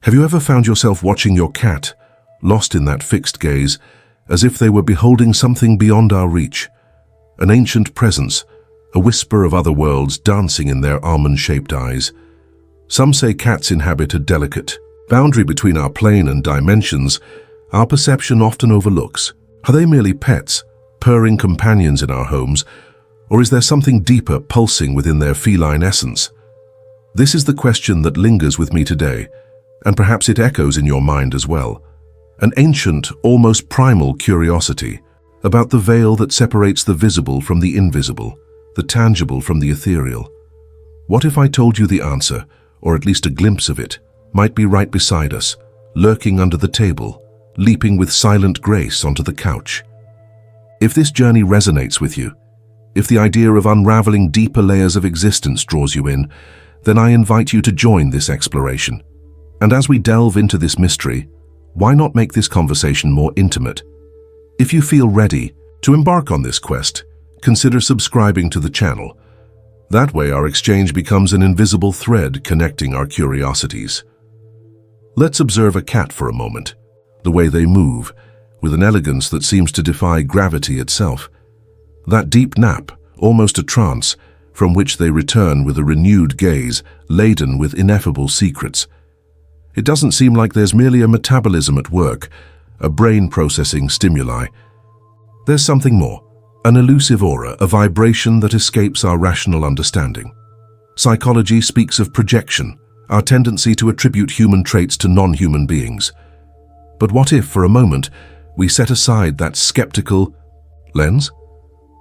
Have you ever found yourself watching your cat, lost in that fixed gaze, as if they were beholding something beyond our reach? An ancient presence, a whisper of other worlds dancing in their almond-shaped eyes. Some say cats inhabit a delicate boundary between our plane and dimensions our perception often overlooks. Are they merely pets, purring companions in our homes, or is there something deeper pulsing within their feline essence? This is the question that lingers with me today, and perhaps it echoes in your mind as well. An ancient, almost primal curiosity about the veil that separates the visible from the invisible, the tangible from the ethereal. What if I told you the answer, or at least a glimpse of it, might be right beside us, lurking under the table, leaping with silent grace onto the couch? If this journey resonates with you, if the idea of unraveling deeper layers of existence draws you in, then I invite you to join this exploration. And as we delve into this mystery, why not make this conversation more intimate? If you feel ready to embark on this quest, consider subscribing to the channel. That way our exchange becomes an invisible thread connecting our curiosities. Let's observe a cat for a moment, the way they move, with an elegance that seems to defy gravity itself. That deep nap, almost a trance, from which they return with a renewed gaze, laden with ineffable secrets. It doesn't seem like there's merely a metabolism at work, a brain-processing stimuli. There's something more, an elusive aura, a vibration that escapes our rational understanding. Psychology speaks of projection, our tendency to attribute human traits to non-human beings. But what if, for a moment, we set aside that skeptical lens?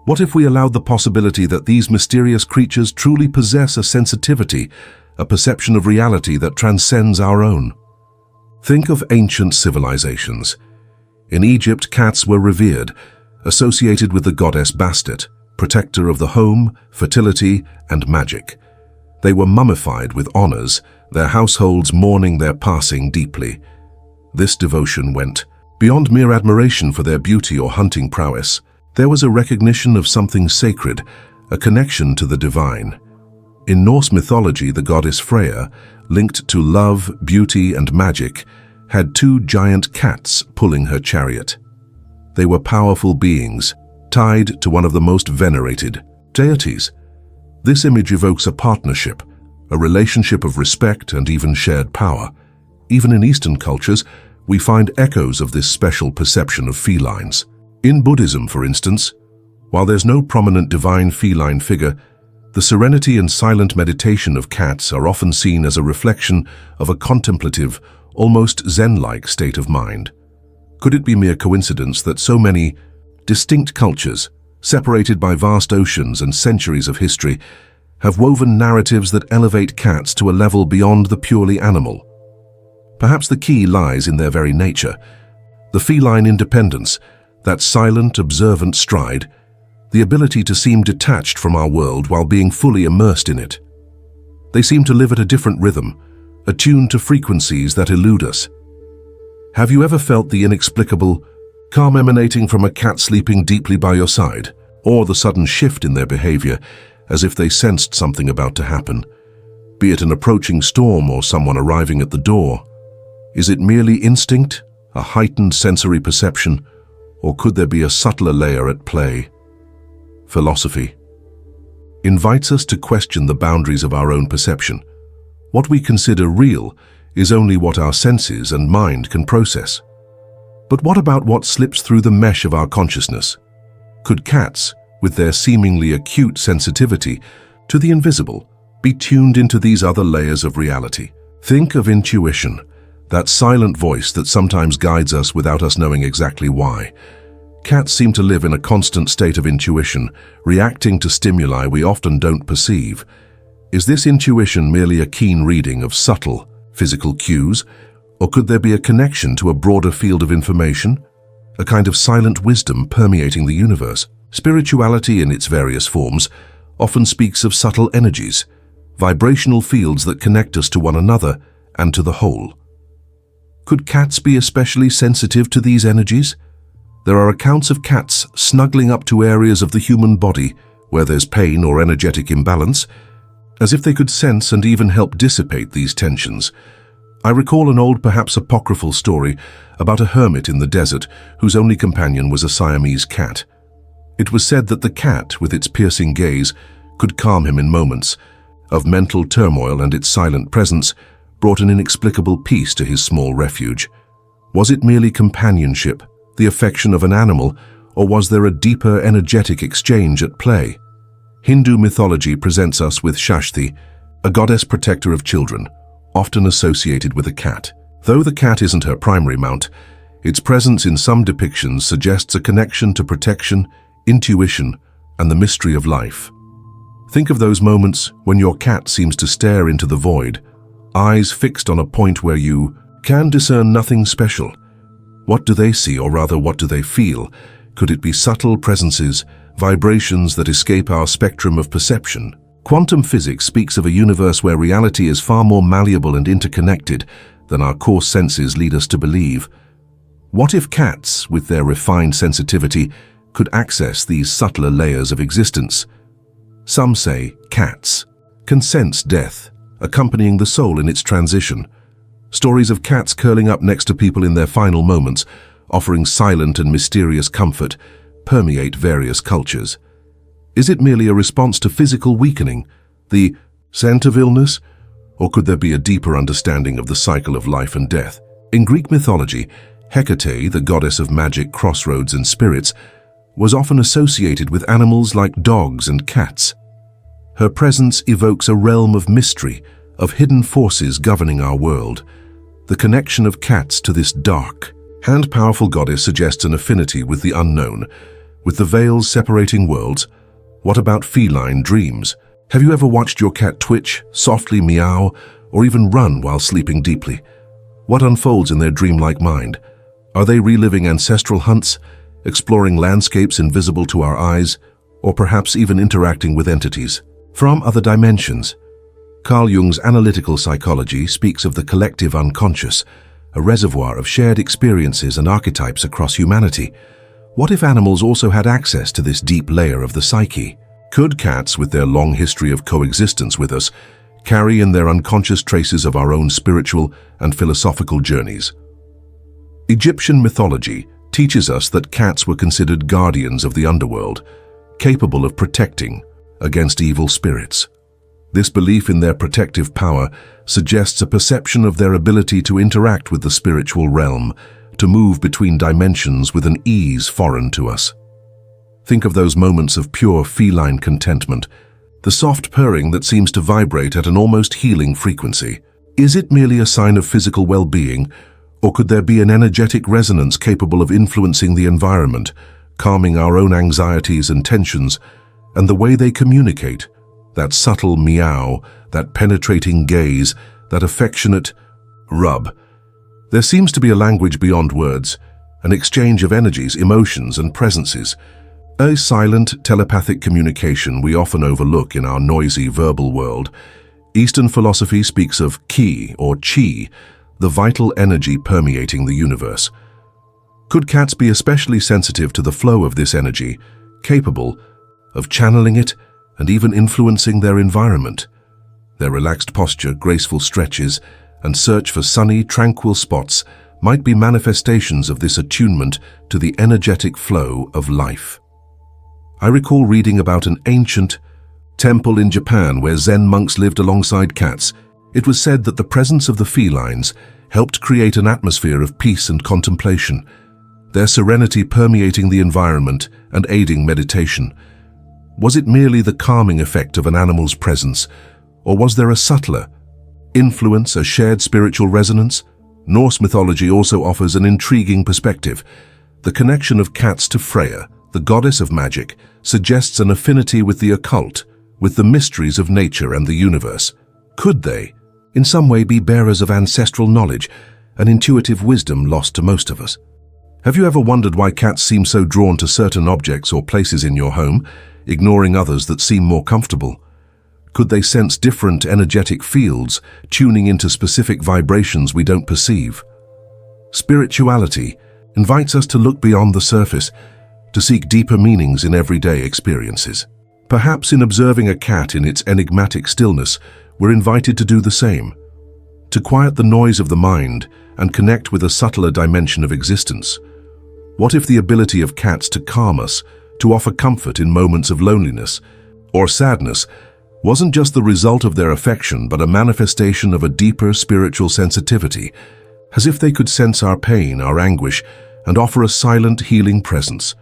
What if we allowed the possibility that these mysterious creatures truly possess a sensitivity, a perception of reality that transcends our own? Think of ancient civilizations. In Egypt, cats were revered, associated with the goddess Bastet, protector of the home, fertility, and magic. They were mummified with honors, their households mourning their passing deeply. This devotion went beyond mere admiration for their beauty or hunting prowess. There was a recognition of something sacred, a connection to the divine. In Norse mythology, the goddess Freya, linked to love, beauty, and magic, had two giant cats pulling her chariot. They were powerful beings, tied to one of the most venerated deities. This image evokes a partnership, a relationship of respect and even shared power. Even in Eastern cultures, we find echoes of this special perception of felines. In Buddhism, for instance, while there's no prominent divine feline figure, the serenity and silent meditation of cats are often seen as a reflection of a contemplative, almost Zen-like state of mind. Could it be mere coincidence that so many distinct cultures, separated by vast oceans and centuries of history, have woven narratives that elevate cats to a level beyond the purely animal? Perhaps the key lies in their very nature, the feline independence, that silent, observant stride, the ability to seem detached from our world while being fully immersed in it. They seem to live at a different rhythm, attuned to frequencies that elude us. Have you ever felt the inexplicable calm emanating from a cat sleeping deeply by your side, or the sudden shift in their behavior as if they sensed something about to happen, be it an approaching storm or someone arriving at the door? Is it merely instinct, a heightened sensory perception, or could there be a subtler layer at play? Philosophy invites us to question the boundaries of our own perception. What we consider real is only what our senses and mind can process. But what about what slips through the mesh of our consciousness? Could cats, with their seemingly acute sensitivity to the invisible, be tuned into these other layers of reality? Think of intuition, that silent voice that sometimes guides us without us knowing exactly why. Cats seem to live in a constant state of intuition, reacting to stimuli we often don't perceive. Is this intuition merely a keen reading of subtle, physical cues, or could there be a connection to a broader field of information, a kind of silent wisdom permeating the universe? Spirituality in its various forms often speaks of subtle energies, vibrational fields that connect us to one another and to the whole. Could cats be especially sensitive to these energies? There are accounts of cats snuggling up to areas of the human body where there's pain or energetic imbalance, as if they could sense and even help dissipate these tensions. I recall an old, perhaps apocryphal story about a hermit in the desert whose only companion was a Siamese cat. It was said that the cat, with its piercing gaze, could calm him in moments of mental turmoil, and its silent presence brought an inexplicable peace to his small refuge. Was it merely companionship, the affection of an animal, or was there a deeper energetic exchange at play? Hindu mythology presents us with Shashti, a goddess protector of children, often associated with a cat. Though the cat isn't her primary mount, its presence in some depictions suggests a connection to protection, intuition, and the mystery of life. Think of those moments when your cat seems to stare into the void, eyes fixed on a point where you can discern nothing special. What do they see, or rather, what do they feel? Could it be subtle presences, vibrations that escape our spectrum of perception? Quantum physics speaks of a universe where reality is far more malleable and interconnected than our coarse senses lead us to believe. What if cats, with their refined sensitivity, could access these subtler layers of existence? Some say cats can sense death, accompanying the soul in its transition. Stories of cats curling up next to people in their final moments, offering silent and mysterious comfort, permeate various cultures. Is it merely a response to physical weakening, the scent of illness, or could there be a deeper understanding of the cycle of life and death? In Greek mythology, Hecate, the goddess of magic, crossroads, and spirits, was often associated with animals like dogs and cats. Her presence evokes a realm of mystery, of hidden forces governing our world. The connection of cats to this dark and powerful goddess suggests an affinity with the unknown, with the veils separating worlds. What about feline dreams? Have you ever watched your cat twitch, softly meow, or even run while sleeping deeply? What unfolds in their dreamlike mind? Are they reliving ancestral hunts, exploring landscapes invisible to our eyes, or perhaps even interacting with entities from other dimensions? Carl Jung's analytical psychology speaks of the collective unconscious, a reservoir of shared experiences and archetypes across humanity. What if animals also had access to this deep layer of the psyche? Could cats, with their long history of coexistence with us, carry in their unconscious traces of our own spiritual and philosophical journeys? Egyptian mythology teaches us that cats were considered guardians of the underworld, capable of protecting against evil spirits. This belief in their protective power suggests a perception of their ability to interact with the spiritual realm, to move between dimensions with an ease foreign to us. Think of those moments of pure feline contentment, the soft purring that seems to vibrate at an almost healing frequency. Is it merely a sign of physical well-being, or could there be an energetic resonance capable of influencing the environment, calming our own anxieties and tensions, and the way they communicate? That subtle meow, that penetrating gaze, that affectionate rub. There seems to be a language beyond words, an exchange of energies, emotions, and presences. A silent, telepathic communication we often overlook in our noisy verbal world. Eastern philosophy speaks of ki or chi, the vital energy permeating the universe. Could cats be especially sensitive to the flow of this energy, capable of channeling it and even influencing their environment? Their relaxed posture, graceful stretches, and search for sunny, tranquil spots might be manifestations of this attunement to the energetic flow of life. I recall reading about an ancient temple in Japan where Zen monks lived alongside cats. It was said that the presence of the felines helped create an atmosphere of peace and contemplation, their serenity permeating the environment and aiding meditation. Was it merely the calming effect of an animal's presence, or was there a subtler influence, a shared spiritual resonance? Norse mythology also offers an intriguing perspective. The connection of cats to Freya, the goddess of magic, suggests an affinity with the occult, with the mysteries of nature and the universe. Could they, in some way, be bearers of ancestral knowledge, an intuitive wisdom lost to most of us? Have you ever wondered why cats seem so drawn to certain objects or places in your home, ignoring others that seem more comfortable? Could they sense different energetic fields, tuning into specific vibrations we don't perceive? Spirituality invites us to look beyond the surface, to seek deeper meanings in everyday experiences. Perhaps in observing a cat in its enigmatic stillness, we're invited to do the same, to quiet the noise of the mind and connect with a subtler dimension of existence? What if the ability of cats to calm us, to offer comfort in moments of loneliness or sadness, wasn't just the result of their affection but a manifestation of a deeper spiritual sensitivity, as if they could sense our pain, our anguish, and offer a silent, healing presence?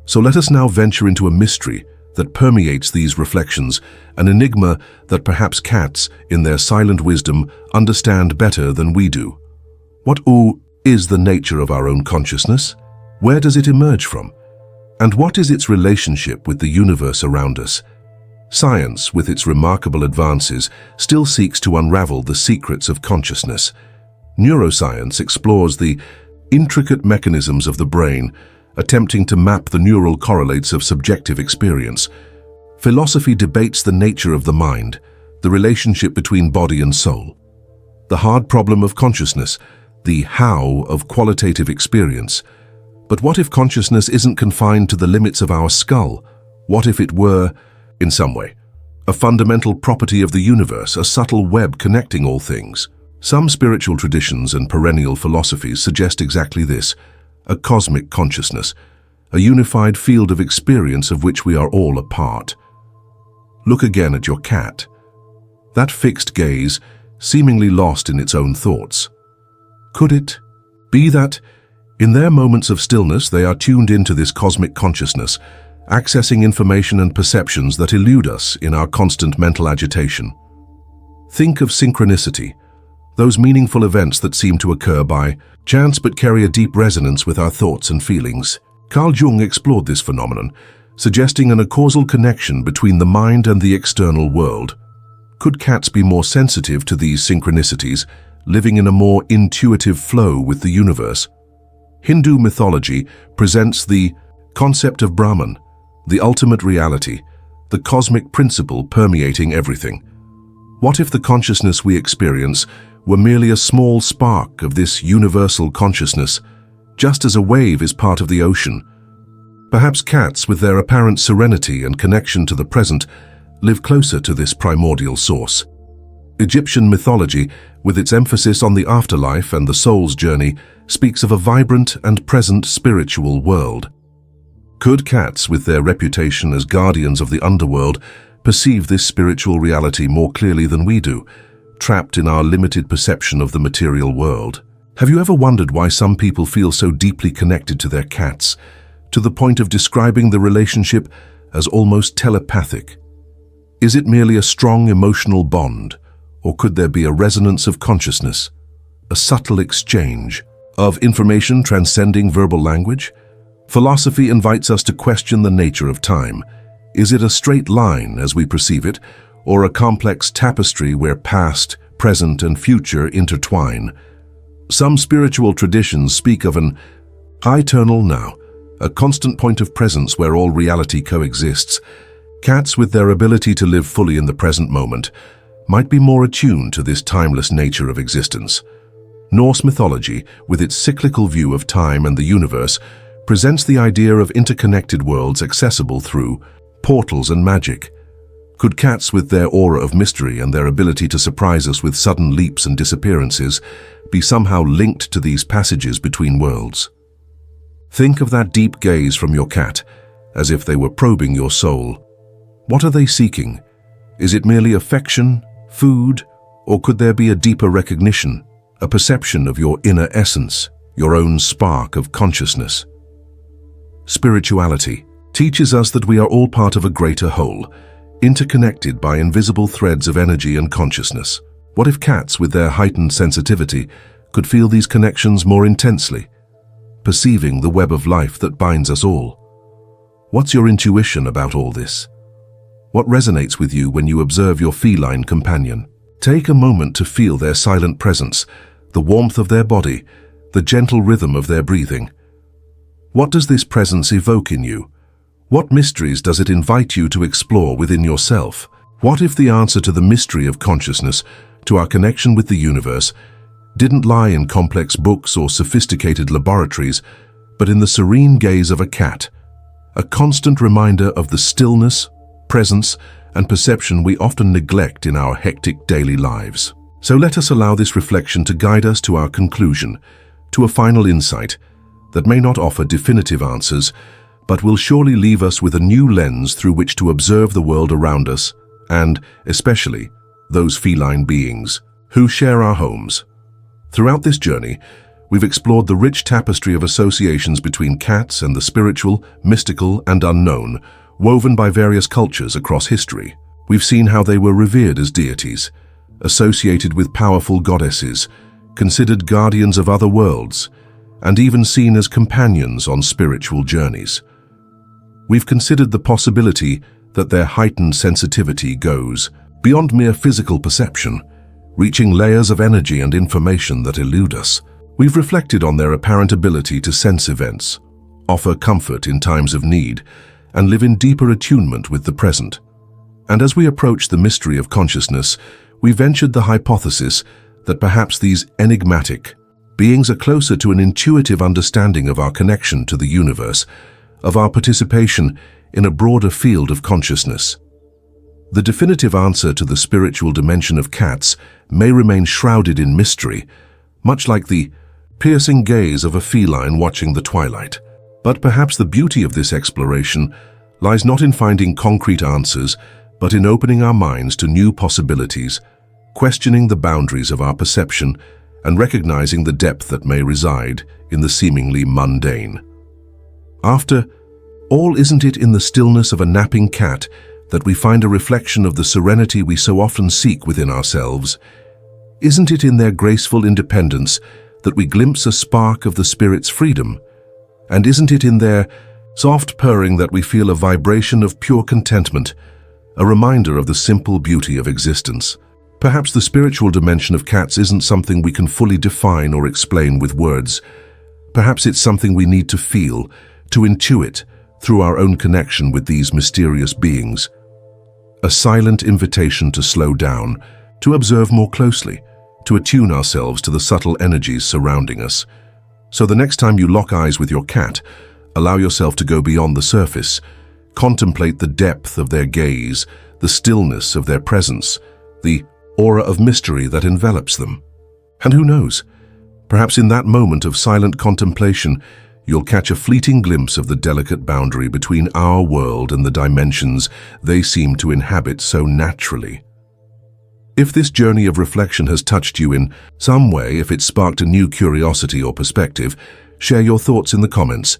So let us now venture into a mystery that permeates these reflections, an enigma that perhaps cats, in their silent wisdom, understand better than we do. What is the nature of our own consciousness? Where does it emerge from? And what is its relationship with the universe around us? Science, with its remarkable advances, still seeks to unravel the secrets of consciousness. Neuroscience explores the intricate mechanisms of the brain, attempting to map the neural correlates of subjective experience. Philosophy debates the nature of the mind, the relationship between body and soul. The hard problem of consciousness, the how of qualitative experience. But what if consciousness isn't confined to the limits of our skull? What if it were, in some way, a fundamental property of the universe, a subtle web connecting all things? Some spiritual traditions and perennial philosophies suggest exactly this: a cosmic consciousness, a unified field of experience of which we are all a part. Look again at your cat. That fixed gaze, seemingly lost in its own thoughts. Could it be that, in their moments of stillness, they are tuned into this cosmic consciousness, accessing information and perceptions that elude us in our constant mental agitation? Think of synchronicity, those meaningful events that seem to occur by chance but carry a deep resonance with our thoughts and feelings. Carl Jung explored this phenomenon, suggesting a causal connection between the mind and the external world. Could cats be more sensitive to these synchronicities, living in a more intuitive flow with the universe? Hindu mythology presents the concept of Brahman, the ultimate reality, the cosmic principle permeating everything. What if the consciousness we experience were merely a small spark of this universal consciousness, just as a wave is part of the ocean? Perhaps cats, with their apparent serenity and connection to the present, live closer to this primordial source. Egyptian mythology, with its emphasis on the afterlife and the soul's journey, speaks of a vibrant and present spiritual world. Could cats, with their reputation as guardians of the underworld, perceive this spiritual reality more clearly than we do, trapped in our limited perception of the material world? Have you ever wondered why some people feel so deeply connected to their cats, to the point of describing the relationship as almost telepathic? Is it merely a strong emotional bond, or could there be a resonance of consciousness, a subtle exchange of information transcending verbal language? Philosophy invites us to question the nature of time. Is it a straight line as we perceive it, or a complex tapestry where past, present, and future intertwine? Some spiritual traditions speak of an eternal now, a constant point of presence where all reality coexists. Cats, with their ability to live fully in the present moment, might be more attuned to this timeless nature of existence. Norse mythology, with its cyclical view of time and the universe, presents the idea of interconnected worlds accessible through portals and magic. Could cats, with their aura of mystery and their ability to surprise us with sudden leaps and disappearances, be somehow linked to these passages between worlds? Think of that deep gaze from your cat, as if they were probing your soul. What are they seeking? Is it merely affection, food, or could there be a deeper recognition, a perception of your inner essence, your own spark of consciousness? Spirituality teaches us that we are all part of a greater whole, interconnected by invisible threads of energy and consciousness. What if cats, with their heightened sensitivity, could feel these connections more intensely, perceiving the web of life that binds us all? What's your intuition about all this? What resonates with you when you observe your feline companion? Take a moment to feel their silent presence, the warmth of their body, the gentle rhythm of their breathing. What does this presence evoke in you? What mysteries does it invite you to explore within yourself? What if the answer to the mystery of consciousness, to our connection with the universe, didn't lie in complex books or sophisticated laboratories, but in the serene gaze of a cat, a constant reminder of the stillness, presence, and perception we often neglect in our hectic daily lives? So let us allow this reflection to guide us to our conclusion, to a final insight that may not offer definitive answers, but will surely leave us with a new lens through which to observe the world around us, and, especially, those feline beings who share our homes. Throughout this journey, we've explored the rich tapestry of associations between cats and the spiritual, mystical, and unknown, woven by various cultures across history. We've seen how they were revered as deities, associated with powerful goddesses, considered guardians of other worlds, and even seen as companions on spiritual journeys. We've considered the possibility that their heightened sensitivity goes beyond mere physical perception, reaching layers of energy and information that elude us. We've reflected on their apparent ability to sense events, offer comfort in times of need, and live in deeper attunement with the present. And as we approach the mystery of consciousness, we ventured the hypothesis that perhaps these enigmatic beings are closer to an intuitive understanding of our connection to the universe, of our participation in a broader field of consciousness. The definitive answer to the spiritual dimension of cats may remain shrouded in mystery, much like the piercing gaze of a feline watching the twilight. But perhaps the beauty of this exploration lies not in finding concrete answers, but in opening our minds to new possibilities, questioning the boundaries of our perception, and recognizing the depth that may reside in the seemingly mundane. After all, isn't it in the stillness of a napping cat that we find a reflection of the serenity we so often seek within ourselves? Isn't it in their graceful independence that we glimpse a spark of the spirit's freedom? And isn't it in their soft purring that we feel a vibration of pure contentment, a reminder of the simple beauty of existence? Perhaps the spiritual dimension of cats isn't something we can fully define or explain with words. Perhaps it's something we need to feel, to intuit, through our own connection with these mysterious beings. A silent invitation to slow down, to observe more closely, to attune ourselves to the subtle energies surrounding us. So the next time you lock eyes with your cat, allow yourself to go beyond the surface, contemplate the depth of their gaze, the stillness of their presence, the aura of mystery that envelops them. And who knows, perhaps in that moment of silent contemplation, you'll catch a fleeting glimpse of the delicate boundary between our world and the dimensions they seem to inhabit so naturally. If this journey of reflection has touched you in some way, if it sparked a new curiosity or perspective, share your thoughts in the comments.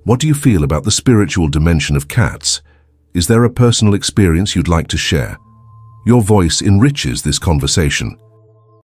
What do you feel about the spiritual dimension of cats? Is there a personal experience you'd like to share? Your voice enriches this conversation.